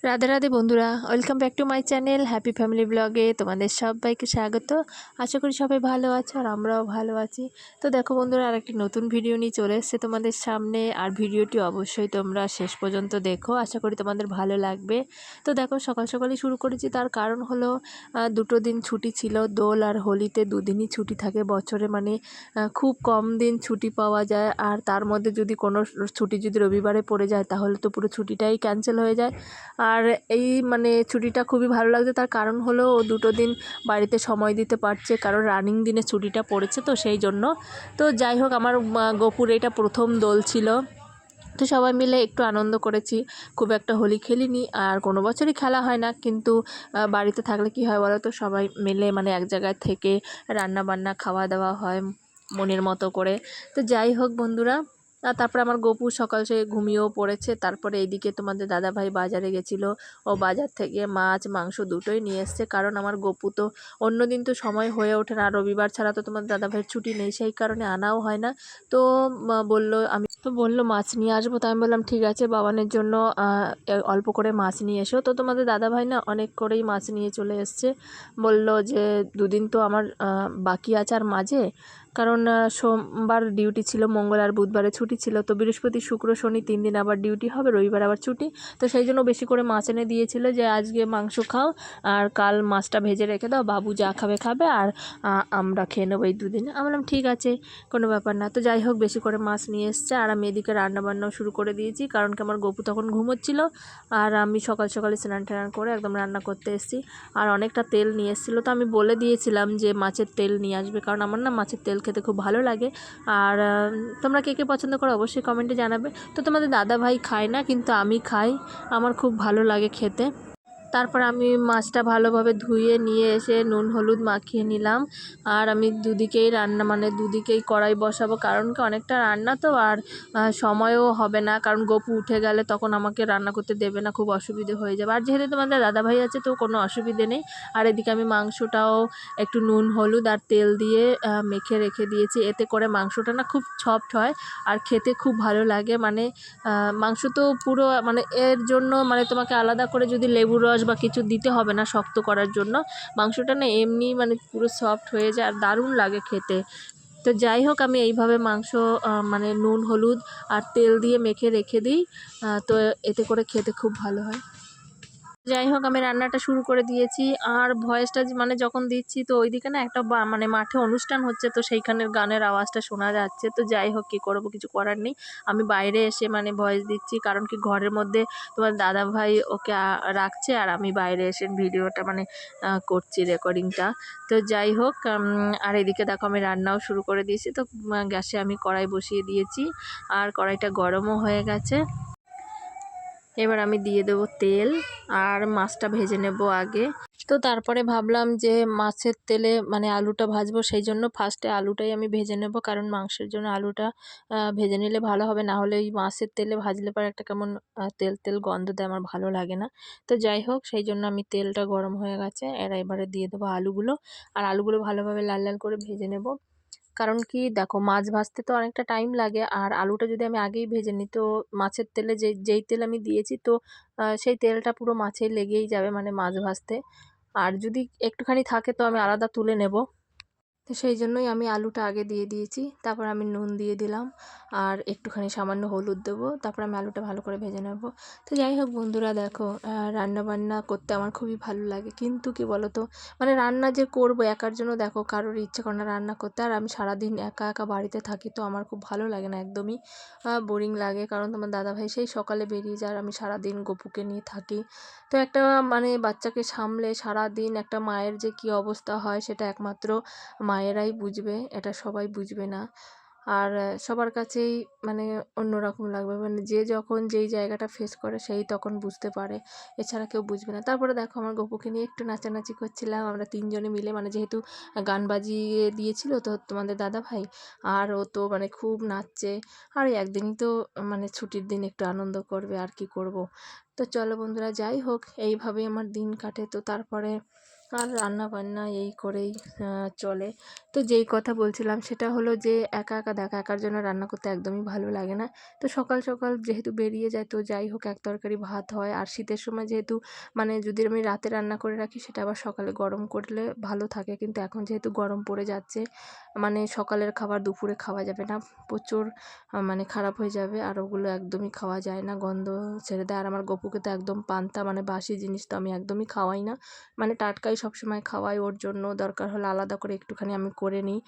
রাধে রাধে বন্ধুরা, welcome back to my channel happy family ব্লগে তোমাদের সবাইকে স্বাগত। আশা করি সবাই ভালো আছো আর আমরাও ভালো আছি। তো দেখো বন্ধুরা, আর একটি নতুন ভিডিও নিয়ে চলে এসেছে তোমাদের সামনে, আর ভিডিওটি অবশ্যই তোমরা শেষ পর্যন্ত দেখো, আশা করি তোমাদের ভালো লাগবে। তো দেখো, সকাল সকালই শুরু করেছি, তার কারণ হলো দুটো দিন ছুটি ছিল, দোল আর হোলিতে দুদিনই ছুটি থাকে বছরে, মানে খুব কম দিন ছুটি পাওয়া যায়। আর তার মধ্যে যদি কোনো ছুটি যদি রবিবারে পড়ে যায় তাহলে তো পুরো ছুটিটাই ক্যান্সেল হয়ে যায়। আর এই মানে ছুটিটা খুবই ভালো লাগছে, তার কারণ হলো ও দুটো দিন বাড়িতে সময় দিতে পারছে, কারণ রানিং দিনে ছুটিটা পড়েছে তো সেই জন্য। তো যাই হোক, আমার গোপুর এটা প্রথম দোল ছিল, তো সবাই মিলে একটু আনন্দ করেছি। খুব একটা হোলি খেলিনি, আর কোনো বছরই খেলা হয় না, কিন্তু বাড়িতে থাকলে কি হয় বলো তো, সবাই মিলে মানে এক জায়গায় থেকে রান্না বান্না খাওয়া দাওয়া হয় মনের মতো করে। তো যাই হোক বন্ধুরা, আর তারপরে আমার গপু সকাল সে ঘুমিয়েও পড়েছে। তারপরে এইদিকে তোমাদের দাদাভাই বাজারে গেছিলো, ও বাজার থেকে মাছ মাংস দুটোই নিয়ে এসছে, কারণ আমার গপু তো অন্য দিন তো সময় হয়ে ওঠে না, আর রবিবার ছাড়া তো তোমাদের দাদাভাইয়ের ছুটি নেই, সেই কারণে আনাও হয় না। তো বললো মাছ নিয়ে আসবো, তো আমি বললাম ঠিক আছে, বাবানের জন্য অল্প করে মাছ নিয়ে এসো। তো তোমাদের দাদাভাই না অনেক করেই মাছ নিয়ে চলে এসছে। বলল যে দুদিন তো আমার বাকি আছে আর মাঝে, কারণ সোমবার ডিউটি ছিল, মঙ্গল আর বুধবারে ছুটি ছিল, তো বৃহস্পতি শুক্র শনি 3 দিন আবার ডিউটি হবে, রবিবার আবার ছুটি। তো সেই জন্য বেশি করে মাছ এনে দিয়েছিল, যে আজকে মাংস খাও আর কাল মাছটা ভেজে রেখে দাও, বাবু যা খাবে খাবে আর আমরা খেয়ে নেবো এই দুদিনে। আমি বললাম ঠিক আছে, কোনো ব্যাপার না। তো যাই হোক, বেশি করে মাছ নিয়ে এসছে, আর আমি এদিকে রান্নাবান্নাও শুরু করে দিয়েছি, কারণ কি আমার গপু তখন ঘুমোচ্ছিল, আর আমি সকাল সকালে স্নান টান করে একদম রান্না করতে এসেছি। আর অনেকটা তেল নিয়ে এসেছিলো, তো আমি বলে দিয়েছিলাম যে মাছের তেল নিয়ে আসবে, কারণ আমার না মাছের তেল খেতে খুব ভালো লাগে। আর তোমরা কে কে পছন্দ করো অবশ্যই কমেন্টে জানাবে। তো তোমাদের দাদা ভাই খায় না, কিন্তু আমি খাই, আমার খুব ভালো লাগে খেতে। তারপর আমি মাছটা ভালোভাবে ধুয়ে নিয়ে এসে নুন হলুদ মাখিয়ে নিলাম। আর আমি দুদিকেই রান্না মানে দুদিকেই কড়াই বসাবো, কারণ কি অনেকটা রান্না তো, আর সময়ও হবে না, কারণ গপু উঠে গেলে তখন আমাকে রান্না করতে দেবে না, খুব অসুবিধে হয়ে যাবে। আর যেহেতু তোমাদের দাদাভাই আছে তো কোনো অসুবিধে নেই। আর এদিকে আমি মাংসটাও একটু নুন হলুদ আর তেল দিয়ে মেখে রেখে দিয়েছি, এতে করে মাংসটা না খুব সফট হয় আর খেতে খুব ভালো লাগে। মানে মাংস তো পুরো মানে এর জন্য মানে তোমাকে আলাদা করে যদি লেবুর রস বা কিছু দিতে হবে না শক্ত করার জন্য, মাংসটা না এমনি মানে পুরো সফট হয়ে যায় আর দারুণ লাগে খেতে। তো যাই হোক, আমি এইভাবে মাংস মানে নুন হলুদ আর তেল দিয়ে মেখে রেখে দিই, তো এতে করে খেতে খুব ভালো হয়। যাই হোক, আমি রান্নাটা শুরু করে দিয়েছি, আর ভয়েসটা মানে যখন দিচ্ছি তো ওইদিকে না একটা মানে মাঠে অনুষ্ঠান হচ্ছে, তো সেইখানের গানের আওয়াজটা শোনা যাচ্ছে। তো যাই হোক, কী করবো, কিছু করার নেই, আমি বাইরে এসে মানে ভয়েস দিচ্ছি, কারণ কি ঘরের মধ্যে তোমার দাদা ভাই ওকে রাখছে, আর আমি বাইরে এসে ভিডিওটা মানে করছি রেকর্ডিংটা। তো যাই হোক, আর এদিকে দেখো আমি রান্নাও শুরু করে দিয়েছি। তো গ্যাসে আমি কড়াই বসিয়ে দিয়েছি, আর কড়াইটা গরমও হয়ে গেছে। এবার আমি দিয়ে দেবো তেল, আর মাছটা ভেজে নেব আগে। তো তারপরে ভাবলাম যে মাছের তেলে মানে আলুটা ভাজবো, সেই জন্য ফার্স্টে আলুটাই আমি ভেজে নেব, কারণ মাংসের জন্য আলুটা ভেজে নিলে ভালো হবে, না হলে এই মাছের তেলে ভাজলে পরে একটা কেমন তেল তেল গন্ধ দেয়, আমার ভালো লাগে না। তো যাই হোক, সেই জন্য আমি তেলটা গরম হয়ে গেছে, এবারে দিয়ে দেবো আলুগুলো, আর আলুগুলো ভালোভাবে লাল লাল করে ভেজে নেব। কারণ কি দেখো, মাছ ভাজতে তো অনেকটা টাইম লাগে, আর আলুটা যদি আমি আগেই ভেজে নিই তো মাছের তেলে যেই তেল আমি দিয়েছি, তো সেই তেলটা পুরো মাছেই লেগেই যাবে মানে মাছ ভাজতে। আর যদি একটুখানি থাকে তো আমি আলাদা তুলে নেব। তো সেই জন্যই আমি আলুটা আগে দিয়ে দিয়েছি, তারপর আমি নুন দিয়ে দিলাম, আর একটুখানি সামান্য হলুদ দেবো, তারপর আমি আলুটা ভালো করে ভেজে নেব। তো যাই হোক বন্ধুরা, দেখো রান্না বান্না করতে আমার খুবই ভালো লাগে, কিন্তু কি বলো তো, মানে রান্না যে করবো একার জন্য, দেখো কারোর ইচ্ছে করে না রান্না করতে, আর আমি সারাদিন একা একা বাড়িতে থাকি, তো আমার খুব ভালো লাগে না, একদমই বোরিং লাগে, কারণ তোমার দাদাভাই সেই সকালে বেরিয়ে যায় আর আমি সারাদিন গপুকে নিয়ে থাকি। তো একটা মানে বাচ্চাকে সামলে সারাদিন একটা মায়ের যে কী অবস্থা হয় সেটা একমাত্র মায়েরাই বুঝবে, এটা সবাই বুঝবে না। আর সবার কাছেই মানে অন্যরকম লাগবে, মানে যে যখন যেই জায়গাটা ফেস করে সেই তখন বুঝতে পারে, এছাড়া কেউ বুঝবে না। তারপরে দেখো, আমার গপুকে নিয়ে একটু নাচানাচি করছিলাম, আমরা তিনজনে মিলে, মানে যেহেতু গান বাজিয়ে দিয়েছিল তো তোমাদের দাদাভাই, আর ও তো মানে খুব নাচছে। আর একদিনই তো মানে ছুটির দিন, একটু আনন্দ করবে, আর কি করব। তো চলো বন্ধুরা, যাই হোক, এইভাবেই আমার দিন কাটে। তো তারপরে আর রান্না বান্না এই করেই চলে। তো যেই কথা বলছিলাম সেটা হলো যে একা একা দেখা একার জন্য রান্না করতে একদমই ভালো লাগে না। তো সকাল সকাল যেহেতু বেরিয়ে যায়, তো যাই হোক এক তরকারি ভাত হয়। আর শীতের সময় যেহেতু মানে যদি আমি রাতে রান্না করে রাখি সেটা আবার সকালে গরম করলে ভালো থাকে, কিন্তু এখন যেহেতু গরম পড়ে যাচ্ছে, মানে সকালের খাবার দুপুরে খাওয়া যাবে না, প্রচুর মানে খারাপ হয়ে যাবে। আর ওগুলো একদমই খাওয়া যায় না, গন্ধ ছেড়ে দেয়। আর আমার গপুকে তো একদম পান্তা মানে বাসি জিনিস তো আমি একদমই খাওয়াই না, মানে টাটকাই সবসময় খাওয়াই। ওর জন্য দরকার হলে আলাদা করে একটুখানি আমি করে নিই।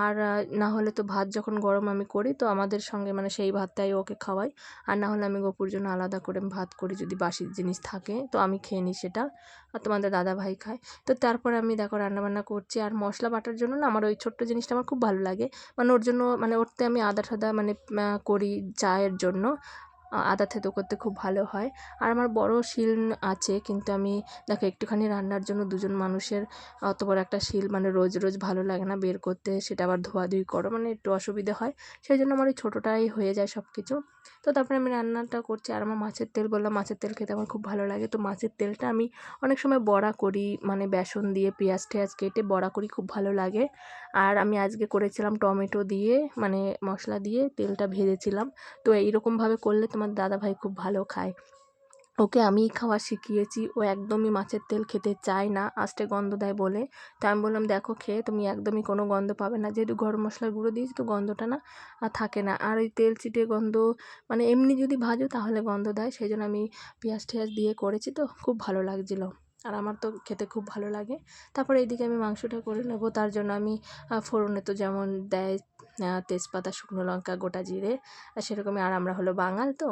আর না হলে তো ভাত যখন গরম আমি করি তো আমাদের সঙ্গে মানে সেই ভাতটাই ওকে খাওয়াই। আর না হলে আমি গপুর জন্য আলাদা করে ভাত করি, যদি বাসি জিনিস থাকে তো আমি খেয়ে নিই সেটা, আর তোমাদের দাদা ভাই খায়। তো তারপরে আমি দেখো রান্নাবান্না করছি। আর মশলা বাটার জন্য না আমার ওই ছোট্ট জিনিসটা আমার খুব ভালো লাগে, মানে ওর জন্য মানে ওরতে আমি আদা ঠাদা মানে করি চায়ের জন্য, আদা থেতো করতে খুব ভালো হয়। আর আমার বড় শিল আছে, কিন্তু আমি দেখো একটুখানি রান্নার জন্য দুজন মানুষের অত বড় একটা শিল মানে রোজ রোজ ভালো লাগে না বের করতে, সেটা আবার ধোয়াধুয়ি করো মানে একটু অসুবিধে হয়। সেই জন্য আমার ওই ছোটোটাই হয়ে যায় সব কিছু। তো তারপরে আমি রান্নাটা করছি। আর আমার মাছের তেল বললাম, মাছের তেল খেতে আমার খুব ভালো লাগে। তো মাছের তেলটা আমি অনেক সময় বড়া করি, মানে বেসন দিয়ে পেঁয়াজ টেয়াজ কেটে বড়া করি, খুব ভালো লাগে। আর আমি আজকে করেছিলাম টমেটো দিয়ে মানে মশলা দিয়ে তেলটা ভেজেছিলাম। তো এইরকমভাবে করলে তোমার দাদাভাই খুব ভালো খায়, ওকে আমিই খাওয়া শিখিয়েছি। ও একদমই মাছের তেল খেতে চায় না, আস্তে গন্ধ দেয় বলে। তো আমি বললাম দেখো খেয়ে তুমি একদমই কোনো গন্ধ পাবে না, যেহেতু গরম মশলার গুঁড়ো দিয়েছি তো গন্ধটা না থাকে না। আর ওই তেল চিটে গন্ধ মানে এমনি যদি ভাজো তাহলে গন্ধ দেয়, সেই জন্য আমি পেঁয়াজ টেয়াজ দিয়ে করেছি, তো খুব ভালো লাগছিলো। আর আমার তো খেতে খুব ভালো লাগে। তারপরে এইদিকে আমি মাংসটা করে নেবো, তার জন্য আমি ফোড়নে তো যেমন দেয় তেজপাতা, শুকনো লঙ্কা, গোটা জিরে, সেরকমই। আর আমরা হলো বাঙাল, তো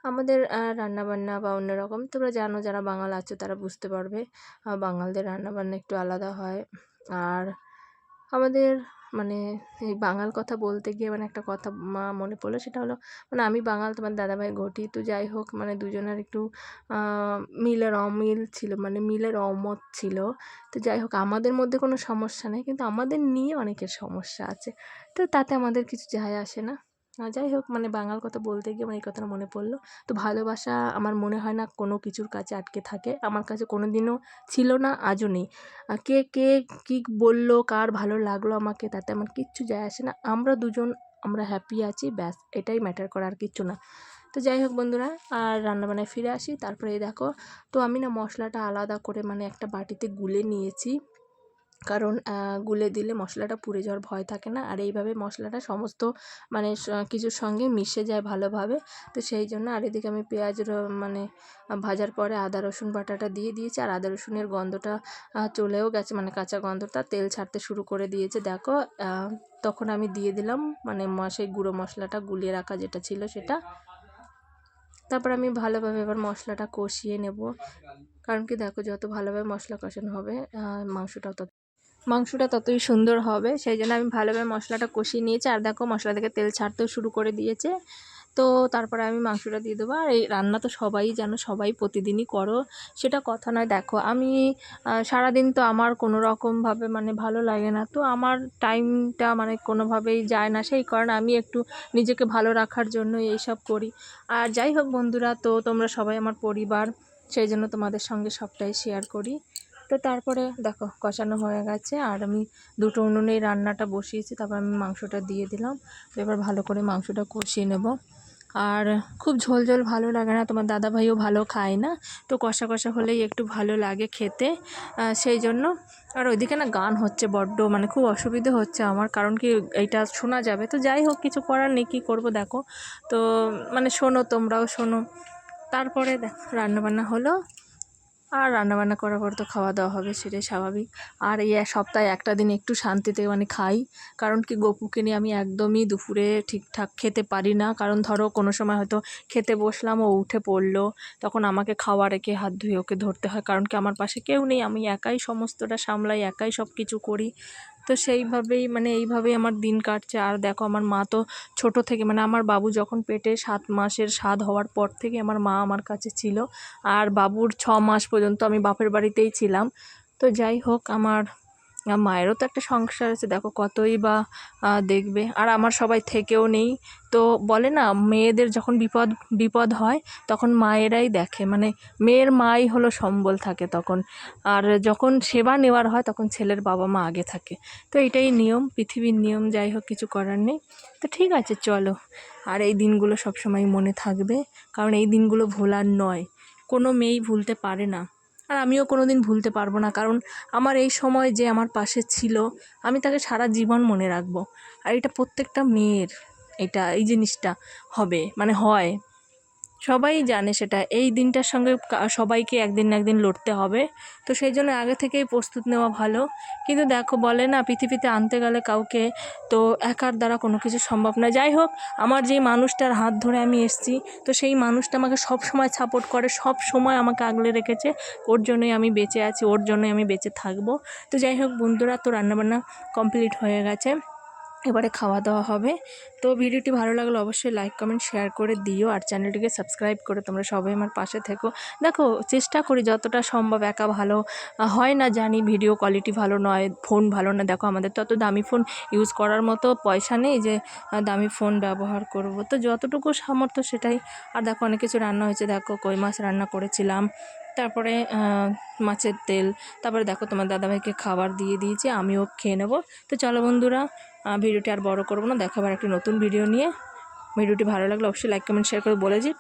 আমাদের রান্নাবান্না বা অন্যরকম, তোমরা জানো যারা বাঙাল আছো তারা বুঝতে পারবে, বাঙালদের রান্নাবান্না একটু আলাদা হয়। আর আমাদের মানে এই বাঙাল কথা বলতে গিয়ে মানে একটা কথা মনে পড়লো, সেটা হলো মানে আমি বাঙাল, তোমার দাদাভাই ঘটি। তো যাই হোক মানে দুজনের একটু মিলের অমিল ছিল, মানে মিলের অমত ছিল। তো যাই হোক আমাদের মধ্যে কোনো সমস্যা নেই, কিন্তু আমাদের নিয়ে অনেকের সমস্যা আছে, তো তাতে আমাদের কিছু যায় আসে না। যাই হোক মানে বাঙাল কথা বলতে গিয়ে আমার এই কথাটা মনে পড়লো। তো ভালোবাসা আমার মনে হয় না কোনো কিছুর কাছে আটকে থাকে, আমার কাছে কোনো দিনও ছিল না, আজও নেই। কে কে কী বললো, কার ভালো লাগলো আমাকে, তাতে আমার কিচ্ছু যায় আসে না। আমরা দুজন আমরা হ্যাপি আছি, ব্যাস এটাই ম্যাটার করে, আর কিচ্ছু না। তো যাই হোক বন্ধুরা, আর রান্নাবান্নায় ফিরে আসি। তারপরে এই দেখো, তো আমি না মশলাটা আলাদা করে মানে একটা বাটিতে গুলে নিয়েছি, কারণ গুলে দিলে মশলাটা পুড়ে যাওয়ার ভয় থাকে না। আর এইভাবে মশলাটা সমস্ত মানে কিছুর সঙ্গে মিশে যায় ভালোভাবে। তো সেই জন্য আর এদিকে আমি পেঁয়াজ মানে ভাজার পরে আদা রসুন বাটাটা দিয়ে দিয়েছি। আর আদা রসুনের গন্ধটা চলেও গেছে, মানে কাঁচা গন্ধটা তেল ছাড়তে শুরু করে দিয়েছে দেখো। তখন আমি দিয়ে দিলাম মানে সেই গুঁড়ো মশলাটা গুলিয়ে রাখা যেটা ছিল সেটা। তারপর আমি ভালোভাবে এবার মশলাটা কষিয়ে নেব, কারণ কি দেখো যত ভালোভাবে মশলা কষানো হবে মাংসটা ততই সুন্দর হবে। সেই জন্য আমি ভালোভাবে মশলাটা কষিয়ে নিয়েছি। আর দেখো মশলা থেকে তেল ছাড়তেও শুরু করে দিয়েছে। তো তারপরে আমি মাংসটা দিয়ে দেবো। আর এই রান্না তো সবাই জানো, সবাই প্রতিদিনই করো, সেটা কথা নয়। দেখো আমি সারাদিন তো আমার কোনো রকমভাবে মানে ভালো লাগে না, তো আমার টাইমটা মানে কোনোভাবেই যায় না, সেই কারণে আমি একটু নিজেকে ভালো রাখার জন্য এইসব করি। আর যাই হোক বন্ধুরা, তো তোমরা সবাই আমার পরিবার, সেই জন্য তোমাদের সঙ্গে সবটাই শেয়ার করি। তো তারপরে দেখো কষানো হয়ে গেছে, আর আমি দুটো উনুনেই রান্নাটা বসিয়েছি। তারপর আমি মাংসটা দিয়ে দিলাম। তো এবার ভালো করে মাংসটা কষিয়ে নেব। আর খুব ঝোল ঝোল ভালো লাগে না, তোমার দাদাভাইও ভালো খায় না, তো কষা কষা হলেই একটু ভালো লাগে খেতে, সেই জন্য। আর ওইদিকে না গান হচ্ছে বড্ড, মানে খুব অসুবিধে হচ্ছে আমার, কারণ কি এইটা শোনা যাবে। তো যাই হোক কিছু করার নেই, কী করবো দেখো। তো মানে শোনো, তোমরাও শোনো। তারপরে রান্নাবান্না হলো, আর রান্নাবান্না করার পর তো খাওয়া দাওয়া হবে, সেটাই স্বাভাবিক। আর এই সপ্তাহে একটা দিন একটু শান্তিতে মানে খাই, কারণ কি গপুকে নিয়ে আমি একদমই দুপুরে ঠিকঠাক খেতে পারি না। কারণ ধরো কোনো সময় হয়তো খেতে বসলাম, ও উঠে পড়লো, তখন আমাকে খাওয়া রেখে হাত ধুয়ে ওকে ধরতে হয়, কারণ কি আমার পাশে কেউ নেই, আমি একাই সমস্তটা সামলাই, একাই সব কিছু করি। তো সেইভাবেই মানে এইভাবেই আমার দিন কাটছে। আর দেখো আমার মা তো ছোট থেকে মানে আমার বাবু যখন পেটে 7 মাসের স্বাদ হওয়ার পর থেকে আমার মা আমার কাছে ছিল, আর বাবুর 6 মাস পর্যন্ত আমি বাপের বাড়িতেই ছিলাম। তো যাই হোক আমার মায়েরও তো একটা সংসার আছে, দেখো কতই বা দেখবে। আর আমার সবাই থেকেও নেই, তো বলে না মেয়েদের যখন বিপদ বিপদ হয় তখন মায়েরাই দেখে, মানে মেয়ের মাই হলো সম্বল থাকে তখন। আর যখন সেবা নেওয়ার হয় তখন ছেলের বাবা মা আগে থাকে। তো এটাই নিয়ম, পৃথিবীর নিয়ম, যাই হোক কিছু করার নেই। তো ঠিক আছে চলো, আর এই দিনগুলো সবসময় মনে থাকবে, কারণ এই দিনগুলো ভোলার নয়, কোনো মেয়েই ভুলতে পারে না। আর আমিও কোনো দিন ভুলতে পারবো না, কারণ আমার এই সময় যে আমার পাশে ছিল আমি তাকে সারা জীবন মনে রাখবো। আর এটা প্রত্যেকটা মেয়ের এটা এই জিনিসটা হবে, মানে হয়, সবাই জানে সেটা। এই দিনটার সঙ্গে সবাইকে একদিন না একদিন লড়তে হবে, তো সেই জন্য আগে থেকেই প্রস্তুত নেওয়া ভালো। কিন্তু দেখো বলে না পৃথিবীতে আনতে গেলে কাউকে, তো একার দ্বারা কোনো কিছু সম্ভব না। যাই হোক, আমার যেই মানুষটার হাত ধরে আমি এসেছি, তো সেই মানুষটা আমাকে সব সময় সাপোর্ট করে, সব সময় আমাকে আগলে রেখেছে, ওর জন্যই আমি বেঁচে আছি, ওর জন্যই আমি বেঁচে থাকবো। তো যাই হোক বন্ধুরা, তো রান্নাবান্না কমপ্লিট হয়ে গেছে, এবারে খাওয়া দাওয়া হবে। তো ভিডিওটি ভালো লাগলে অবশ্যই লাইক কমেন্ট শেয়ার করে দিও, আর চ্যানেলটিকে সাবস্ক্রাইব করে তোমরা সবাই আমার পাশে থেকো। দেখো চেষ্টা করি যতটা সম্ভব, একা ভালো হয় না জানি, ভিডিও কোয়ালিটি ভালো নয়, ফোন ভালো না, দেখো আমাদের তো অত দামি ফোন ইউজ করার মতো পয়সা নেই যে দামি ফোন ব্যবহার করব, তো যতটুকু সামর্থ্য সেটাই। আর দেখো অনেক কিছু রান্না হয়েছে, দেখো কই মাছ রান্না করেছিলাম, তারপরে মাছের তেল, তারপরে দেখো তোমার দাদাভাইকে খাবার দিয়ে দিয়েছি, আমিও খেয়ে নেবো। তো চলো বন্ধুরা, ভিডিওটি আর বড় করবো না, দেখাবার একটা নতুন ভিডিও নিয়ে। ভিডিওটি ভালো লাগলে অবশ্যই লাইক কমেন্ট শেয়ার করে বলে যে